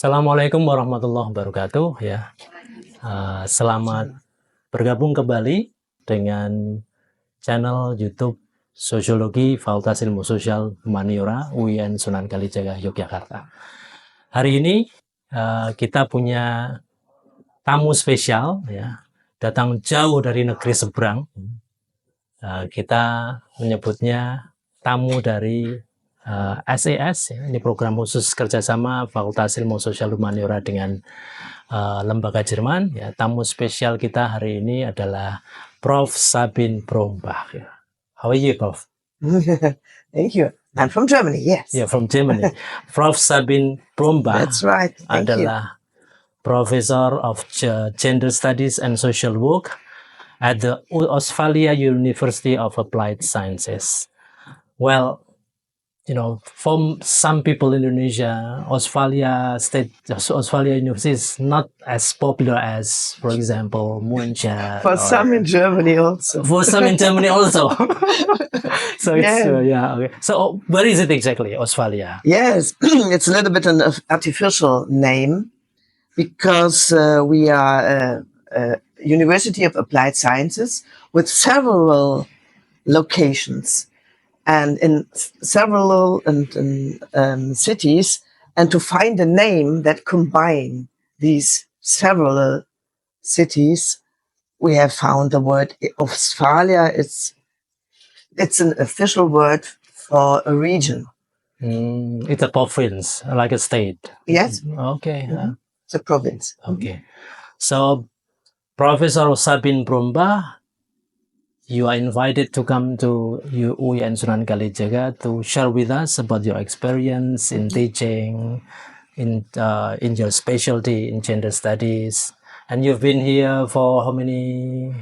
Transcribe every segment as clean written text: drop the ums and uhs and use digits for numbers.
Assalamualaikum warahmatullahi wabarakatuh. Ya, selamat bergabung kembali dengan channel YouTube Sociology Fakultas Ilmu Sosial Humaniora UIN Sunan Kalijaga Yogyakarta. Hari ini kita punya tamu spesial, ya, datang jauh dari negeri seberang. Kita menyebutnya tamu dari SAS, ya, ini program khusus kerjasama Fakultas Ilmu Sosial Humaniora dengan lembaga Jerman. Ya, tamu spesial kita hari ini adalah Prof. Sabin Brombach. Ya. How are you, Prof? Thank you. I'm from Germany, yes. Yeah, from Germany. Prof. Sabin Brombach. That's right. Thank adalah Professor of Gender Studies and Social Work at the Australia University of Applied Sciences. Well, you know, for some people in Indonesia, Australia University is not as popular as, for example, Munchen. For some in Germany also. For some in Germany also. So it's, okay. So where is it exactly, Australia? Yes, it's a little bit an artificial name because we are a University of Applied Sciences with several locations and in several cities, and to find a name that combine these several cities, we have found the word Australia. It's an official word for a region. It's a province, like a state. Yes. Okay. It's a province. Okay. So, Professor Sabin Brombach, you are invited to come to UIN Sunan Kalijaga to share with us about your experience in teaching, in your specialty in gender studies. And you've been here for how many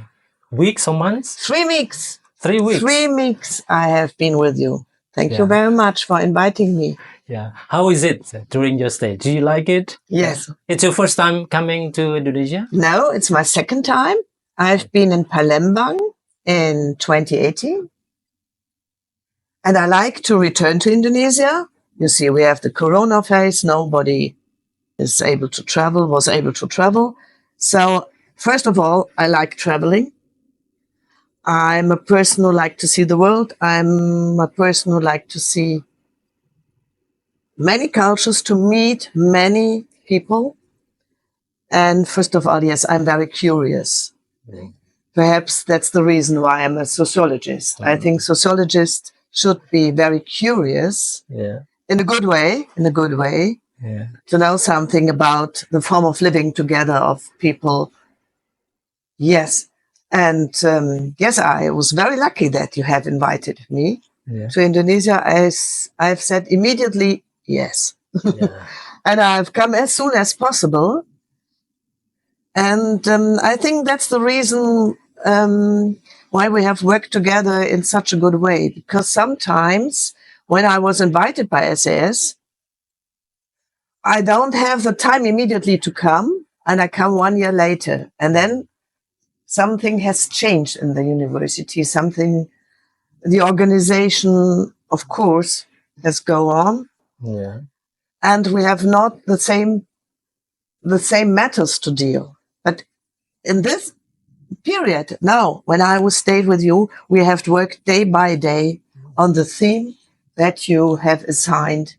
weeks or months? 3 weeks. 3 weeks. 3 weeks I have been with you. Thank you very much for inviting me. Yeah. How is it during your stay? Do you like it? Yes. It's your first time coming to Indonesia? No, it's my second time. I've been in Palembang in 2018. And I like to return to Indonesia. You see, we have the Corona phase. Nobody was able to travel. So, first of all, I like traveling. I'm a person who likes to see the world. I'm a person who likes to see many cultures, to meet many people. And first of all, yes, I'm very curious. Perhaps that's the reason why I'm a sociologist. I think sociologists should be very curious, in a good way, to know something about the form of living together of people. Yes. And yes, I was very lucky that you have invited me to Indonesia. As I've said immediately, yes. And I've come as soon as possible. And I think that's the reason why we have worked together in such a good way. Because sometimes when I was invited by SAS, I don't have the time immediately to come, and I come 1 year later. And then something has changed in the university. The organization, of course, has gone on. Yeah. And we have not the same matters to deal. But in this period, now, when I was stayed with you, we have worked day by day on the theme that you have assigned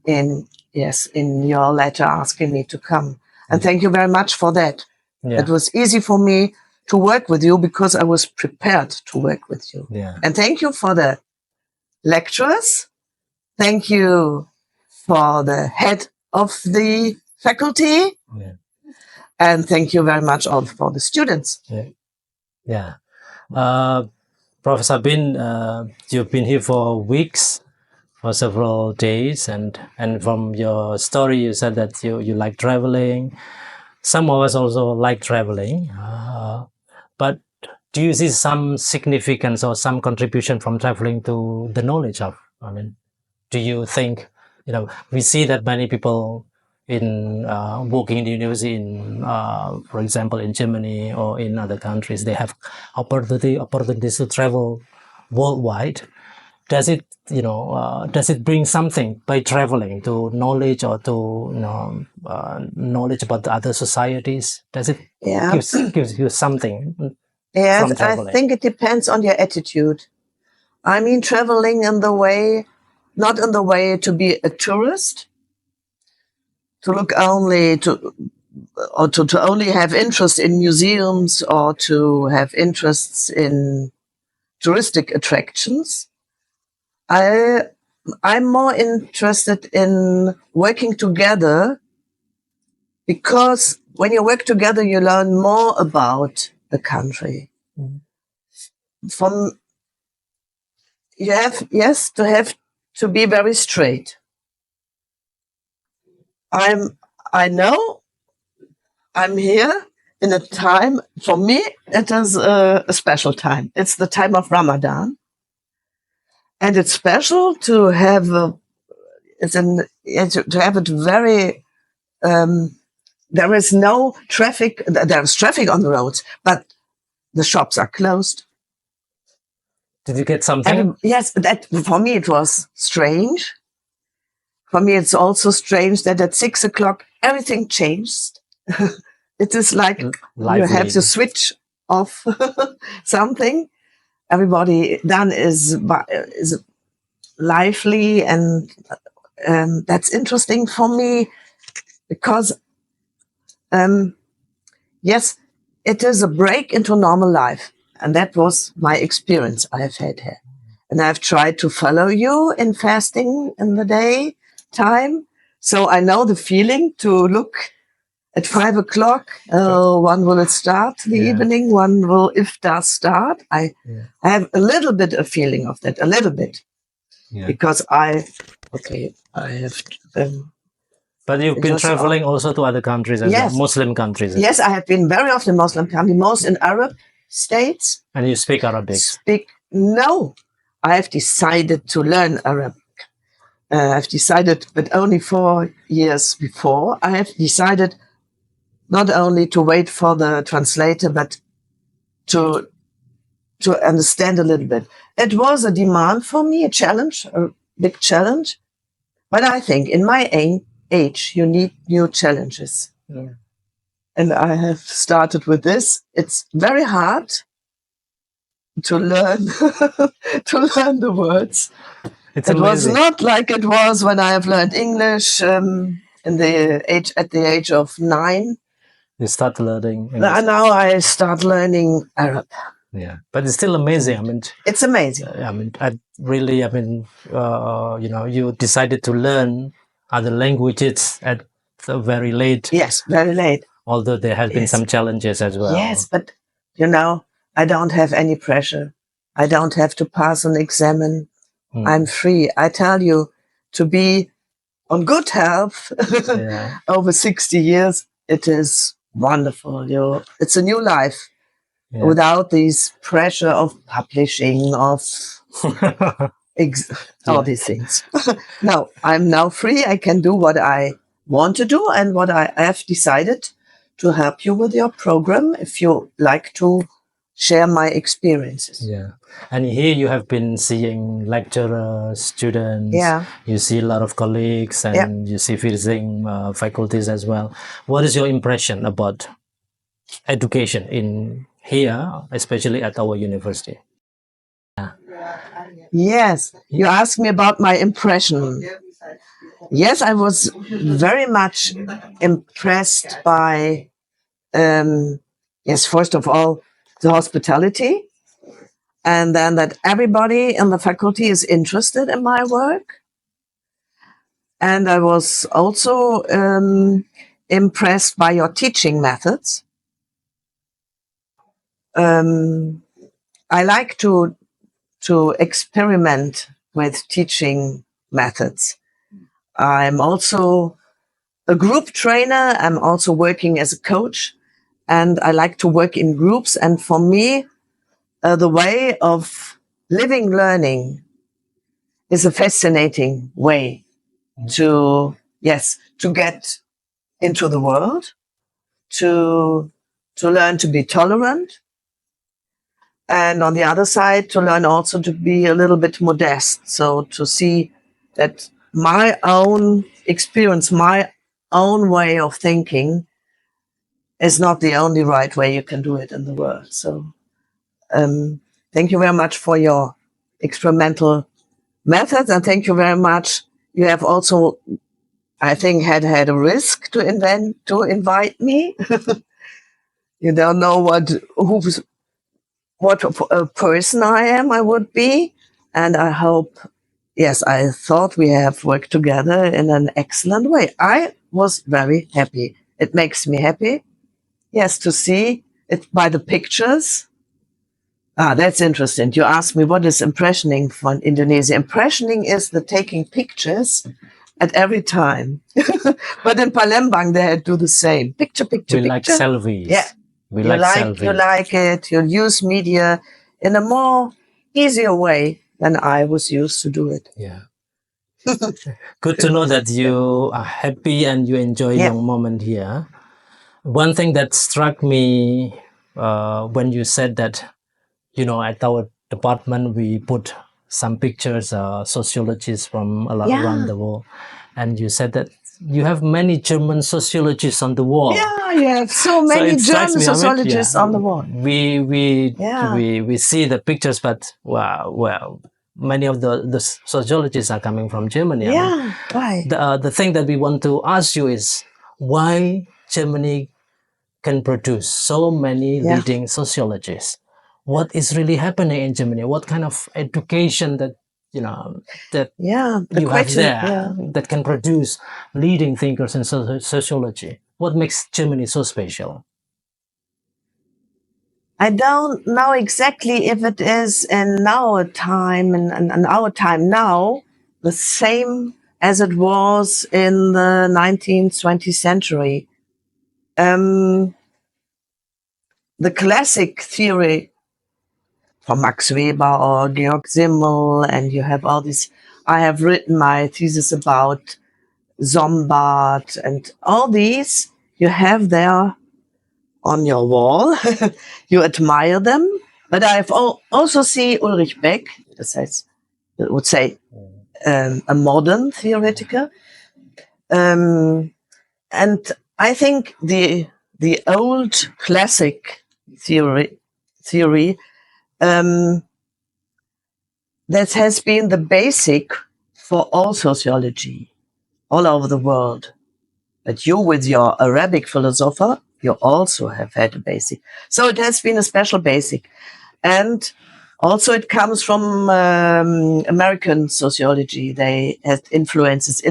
in your letter asking me to come. And thank you very much for that. It was easy for me to work with you because I was prepared to work with you. And thank you for the lecturers. Thank you for the head of the faculty. And thank you very much all for the students. Professor Sabin, you've been here for weeks, for several days, and from your story you said that you like traveling. Some of us also like traveling. But do you see some significance or some contribution from traveling to the knowledge of? Do you think, we see that many people in working in the university, for example, in Germany or in other countries, they have opportunities to travel worldwide. does it, does it bring something by traveling to knowledge or to, knowledge about the other societies? Does it gives you something Yes, from I traveling? think it depends on your attitude. I mean, traveling in the way, not in the way to be a tourist, to look only to, or to only have interest in museums or to have interests in touristic attractions. I'm more interested in working together, because when you work together, you learn more about the country. From you have to be very straight. I know I'm here in a time, for me, it is a special time. It's the time of Ramadan. And it's special to have to have it very, there is no traffic, there's traffic on the roads, but the shops are closed. Did you get something? Yes, that for me it was strange. For me, it's also strange that at 6 o'clock, everything changed. It is like you have to switch off something. Everybody then is lively, and that's interesting for me, because, yes, it is a break into normal life. And that was my experience I have had here. And I've tried to follow you in fasting in the day time. So I know the feeling to look at 5 o'clock. One will start the evening, one will, if does start. I have a little bit of feeling of that, a little bit. Because I have... but you've been traveling also to other countries as well, Muslim countries. Yes, I have been very often in Muslim countries, most in Arab states. And you speak Arabic? No, I have decided to learn Arabic. I've decided, but only 4 years before, I have decided not only to wait for the translator, but to understand a little bit. It was a demand for me, a challenge, a big challenge. But I think in my age, you need new challenges. And I have started with this. It's very hard to learn the words. It was not like it was when I have learned English at the age of 9. You start learning English. Now I start learning Arab. Yeah, but it's still amazing. I mean, it's amazing. You decided to learn other languages at a very late. Yes, very late. Although there have been some challenges as well. Yes, but I don't have any pressure. I don't have to pass an exam. I'm free. I tell you, to be on good health over 60 years, it is wonderful. It's a new life without this pressure of publishing, of all these things. No, I'm now free. I can do what I want to do, and what I have decided to help you with your program if you like to share my experiences. Yeah. And here you have been seeing lecturers, students, you see a lot of colleagues, and you see visiting faculties as well. What is your impression about education in here, especially at our university? Yes, you asked me about my impression. Yes, I was very much impressed by, first of all, the hospitality, and then that everybody in the faculty is interested in my work. And I was also impressed by your teaching methods. I like to experiment with teaching methods. I'm also a group trainer. I'm also working as a coach, and I like to work in groups. And for me, the way of living learning is a fascinating way to get into the world, to learn to be tolerant, And on the other side, to learn also to be a little bit modest. So to see that my own experience, my own way of thinking is not the only right way you can do it in the world. So thank you very much for your experimental methods, and thank you very much. You have also, I think, had a risk to invite me. You don't know what a person I would be, and I hope. Yes, I thought we have worked together in an excellent way. I was very happy. It makes me happy. Yes, to see it by the pictures. Ah, that's interesting. You asked me what is impressioning for Indonesia. Impressioning is the taking pictures at every time. But in Palembang, they do the same. Picture, picture, We picture. like selfies. Yeah. We You like like selfies. it. You use media in a more easier way than I was used to do it. Yeah. Good to know that you are happy and you enjoy Yeah. your moment here. One thing that struck me when you said that, at our department we put some pictures, sociologists from around the world, and you said that you have many German sociologists on the wall. Yeah, you have so many it strikes German me, sociologists on the wall. We see the pictures, but well, many of the sociologists are coming from Germany. Yeah, why? The thing that we want to ask you is why Germany can produce so many leading sociologists. What is really happening in Germany? What kind of education that you have there that can produce leading thinkers in sociology? What makes Germany so special? I don't know exactly if it is in our time and our time now the same as it was in the 19th, 20th century. The classic theory from Max Weber or Georg Simmel, and you have all these. I have written my thesis about Sombart and all these you have there on your wall. You admire them. But I've also see Ulrich Beck, das heißt, I would say a modern theoretical. And I think the old classic theory that has been the basic for all sociology all over the world. But you, with your Arabic philosopher, you also have had a basic. So it has been a special basic. And also it comes from American sociology. They had influences,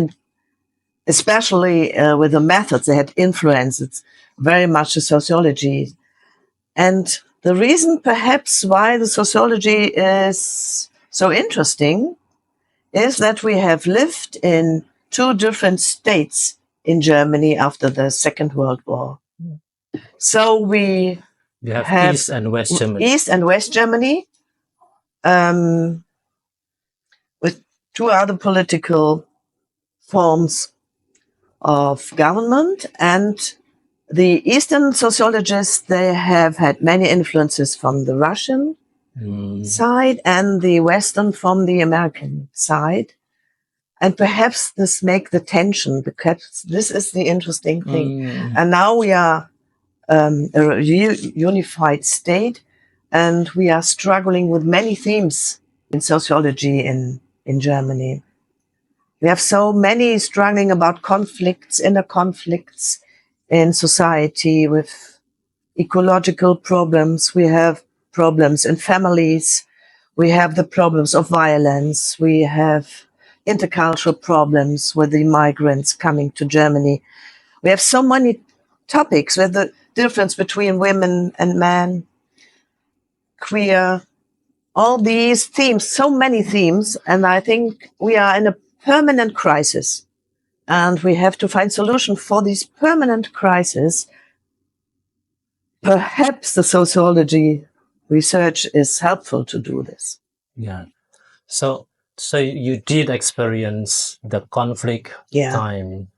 especially with the methods, they had influences very much the sociology. And the reason perhaps why the sociology is so interesting is that we have lived in two different states in Germany after the Second World War. So we have East and West Germany. East and West Germany, with two other political forms of government. And the Eastern sociologists, they have had many influences from the Russian side and the Western from the American side. And perhaps this make the tension, because this is the interesting thing. And now we are a unified state, and we are struggling with many themes in sociology in Germany. We have so many struggling about conflicts, inner conflicts in society with ecological problems. We have problems in families. We have the problems of violence. We have intercultural problems with the migrants coming to Germany. We have so many topics with the difference between women and men, queer, all these themes, so many themes. And I think we are in a permanent crisis. And we have to find solution for this permanent crisis. Perhaps the sociology research is helpful to do this. Yeah. So you did experience the conflict time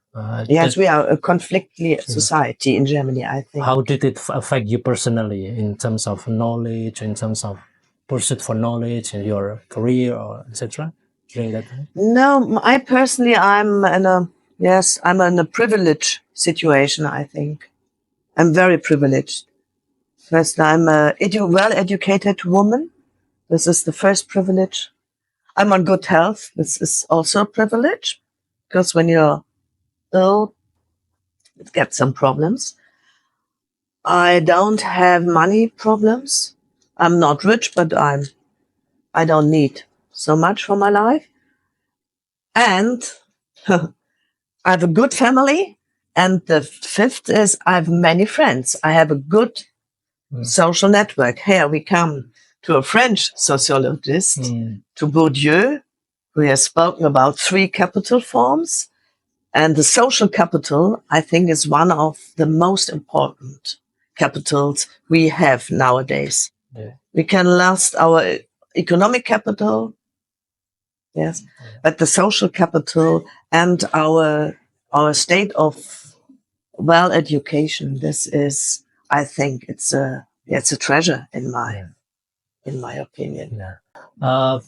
Yes, we are a conflictly society in Germany, I think. How did it affect you personally in terms of knowledge, in terms of pursuit for knowledge in your career, or etc. during that time? No, I personally, I'm in a privileged situation, I think. I'm very privileged. First, I'm a well-educated woman. This is the first privilege. I'm on good health. This is also a privilege, because when you're ill, you get some problems. I don't have money problems. I'm not rich, but I don't need so much for my life. And I have a good family. And the fifth is I have many friends. I have a good social network. Here we come to a French sociologist, to Bourdieu, who has spoken about 3 capital forms. And the social capital, I think, is one of the most important capitals we have nowadays. Yeah. We can last our economic capital, yes, but the social capital and our state of well education. This is, I think, it's a treasure in my opinion. Yeah.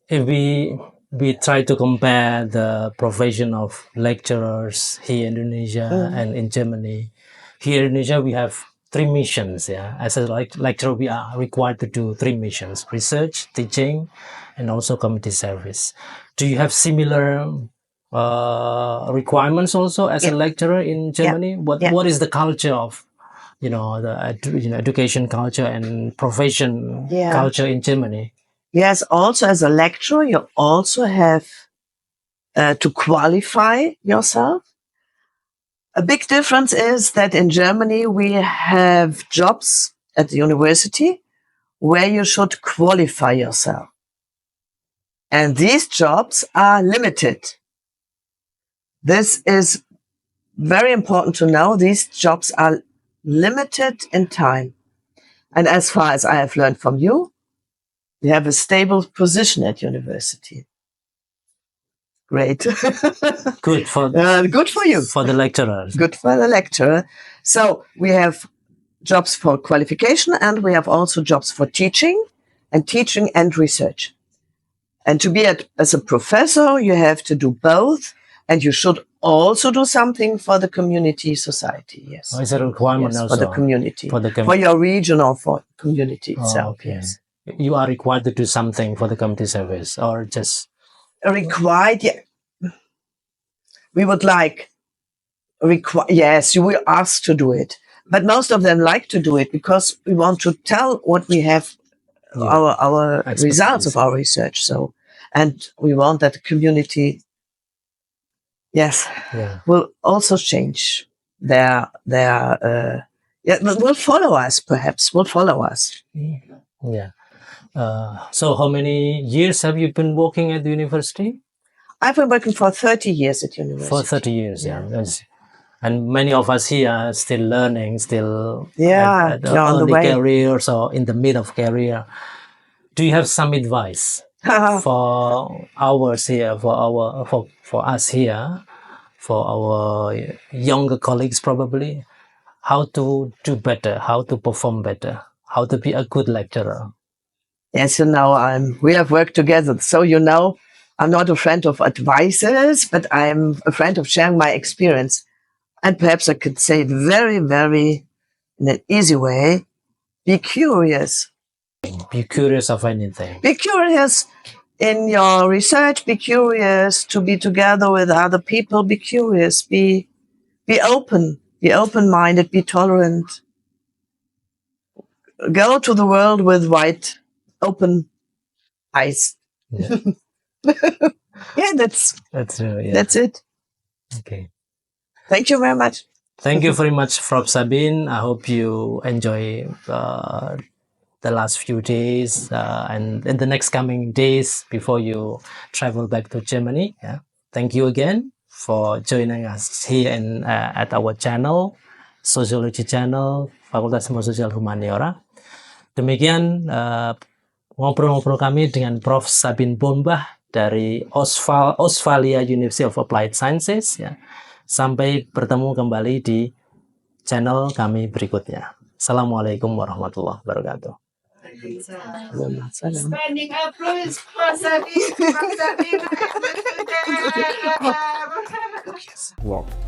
If we try to compare the profession of lecturers here in Indonesia and in Germany, here in Indonesia we have 3 missions. Yeah, as a lecturer, we are required to do 3 missions: research, teaching, and also community service. Do you have similar requirements also as a lecturer in Germany? What is the culture of the education culture and profession culture in Germany? Yes, also as a lecturer, you also have to qualify yourself. A big difference is that in Germany, we have jobs at the university where you should qualify yourself. And these jobs are limited. This is very important to know. These jobs are limited in time. And as far as I have learned from you, you have a stable position at university. Great. Good for you. For the lecturers. Good for the lecturer. So we have jobs for qualification, and we have also jobs for teaching and research. And to be as a professor, you have to do both, and you should also do something for the community society. Yes. Oh, is a requirement also for the community, for your region or for community itself. Okay. Yes. You are required to do something for the community service, or just required. Yeah. We would like yes, you will ask to do it, but most of them like to do it because we want to tell what we have, our results of our research. So, and we want that the community, will also change their will follow us. Perhaps will follow us. Yeah. So, how many years have you been working at the university? I've been working for 30 years at university. For 30 years, yeah. And many of us here are still learning, still at the early careers or in the mid of career. Do you have some advice for ours here, for us here, for our younger colleagues probably, how to do better, how to perform better, how to be a good lecturer? Yes, we have worked together, so I'm not a friend of advices, but I'm a friend of sharing my experience. And perhaps I could say it very, very in an easy way. Be curious. Be curious of anything. Be curious in your research. Be curious to be together with other people. Be curious. Be open. Be open-minded. Be tolerant. Go to the world with wide, open eyes. Yeah. That's it. Okay. Thank you very much. Thank you very much, Frau Sabine. I hope you enjoy the last few days and in the next coming days before you travel back to Germany. Yeah. Thank you again for joining us here at our channel, Sociology channel, Fakultas Ilmu Sosial Humaniora. Demikian ngobrol-ngobrol kami dengan Prof. Sabine Bombach dari Ostfalia University of Applied Sciences. Ya. Sampai bertemu kembali di channel kami berikutnya. Assalamualaikum warahmatullahi wabarakatuh. Standing applause. Wow.